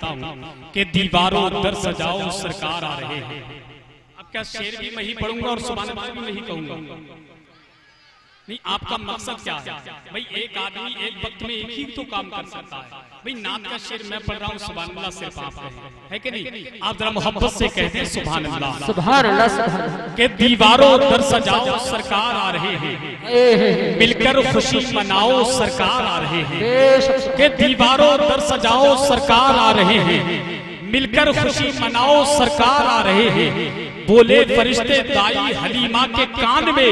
कि दीवारों दर सजाओ सरकार आ रहे हैं। अब क्या शेर भी मैं ही पढ़ूंगा और सुभान अल्लाह भी मैं ही कहूंगा? नहीं, आपका मकसद क्या है भाई? एक आदमी एक वक्त में एक ही तो काम कर सकता है भाई। नात का शेर मैं पढ़ रहा हूँ, सुभान अल्लाह सिर्फ आप है कि नहीं? आप जरा मोहब्बत से कहते हैं सुभान अल्लाह, सुभान अल्लाह। के दीवारों दर सजाओ सरकार आ रहे हैं, मिलकर खुशी मनाओ सरकार आ रहे हैं। के दीवारों दर सजाओ सरकार आ रहे हैं, मिलकर खुशी मनाओ सरकार आ रहे हैं। बोले फरिश्ते दाई हलीमा के कान में,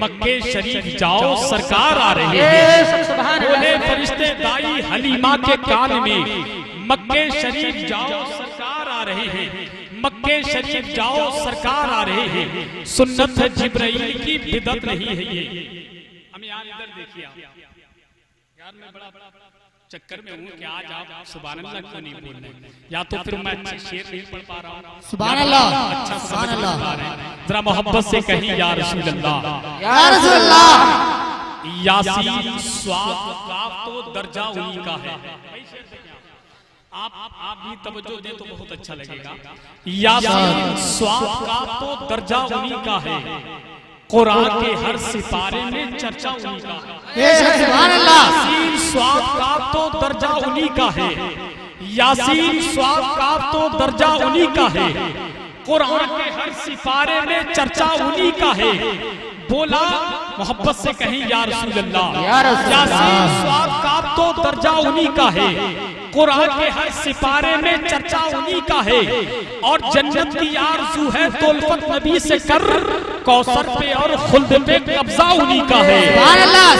मक्के शरीफ जाओ सरकार आ रहे हैं। बोले फरिश्ते दाई हलीमा के कान में, मक्के शरीफ जाओ सरकार आ रहे हैं। मक्के शरीफ जाओ सरकार आ रहे हैं। सुन्नत है जिब्राइल की, बिदअत नहीं है ये। हम यार इधर देखिए, यार मैं बड़ा चक्कर में हूँ कि आज आप सुभान अल्लाह क्यों नहीं बोल रहे? या तो फिर मैं अच्छे शेर नहीं पढ़ पा रहा हूँ। सुभान अल्लाह, अच्छा सुभान अल्लाह। जरा मोहब्बत से कहीं या रसूल अल्लाह, या रसूल अल्लाह। यासीन स्वाद काफ तो दर्जा उन्हीं का है। आप भी तवज्जो दें तो बहुत अच्छा लगेगा। यासीन स्वाद काफ तो दर्जा उन्हीं का है, कुरान के हर सिपारे में चर्चा उन्हीं का है। सुभान अल्लाह। यासीन स्वाद काफ तो दर्जा उन्हीं का है, यासीन स्वाद काफ तो दर्जा उन्हीं का है, कुरान के हर सिपारे में चर्चा उन्हीं का है। बोला मोहब्बत से कहीं या रसूल अल्लाह, यासीन स्वाद काफ तो दर्जा उन्हीं का है, कुरान के हर सिपारे में चर्चा उन्हीं का है। और जन्नत की आरज़ू है तो उल्फत नबी से कर, कौसर पे और खुल्द पे कब्जा उन्हीं का है।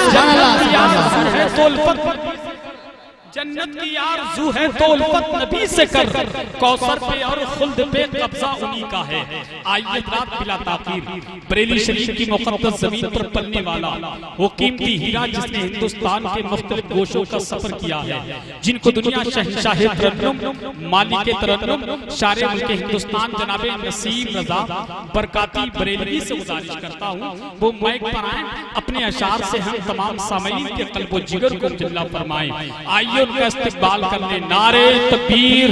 जन्नत की आरज़ू है तो उल्फत, जन्नत की आरज़ू है तो उल्फत नबी से कर, कौसर पे और खुल्द पे कब्जा उन्हीं का है। आइए रात बिला ताकीर बरेली शरीफ की मुक़द्दस जमीन पर पलने वाला वो कीमती हीरा जिसने हिंदुस्तान के मुख्तलिफ गोशों का सफर किया है, जिनको दुनिया शहंशाह तरन्नुम मालिक तरन्नुम शारे मुल्क हिंदुस्तान जनाबे नसीम रजा बरकाती बरेलवी से गुजारिश करता हूँ वो माइक पर आए, अपने अशार से हम तमाम सामईन के क़ल्ब व जिगर को जिल्ला फरमाएं। आइए उनका इस्तिक़बाल करने। नारे तकबीर,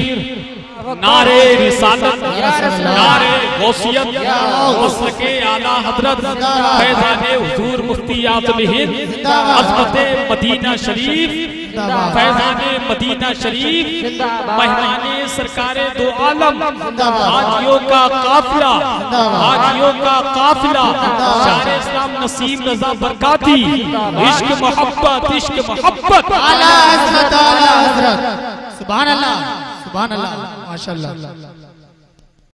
नारे रिसालत, नारे गौसियत, मसलके आला हजरत फैज़ाने हुजूर मुफ्ती आज़म हिंद अज़मते मदीना शरीफ, फैज़ाने मदीना शरीफ, मेहमाने सरकारे दो आलम, हाजियों का काफिला, हाजियों का काफिला, शारे इस्लाम नसीम रज़ा बरकाती, इश्क मोहब्बत, इश्क मोहब्बत आला हज़रत, आला हज़रत। सुभान अल्लाह, सुभान अल्लाह, माशाअल्लाह।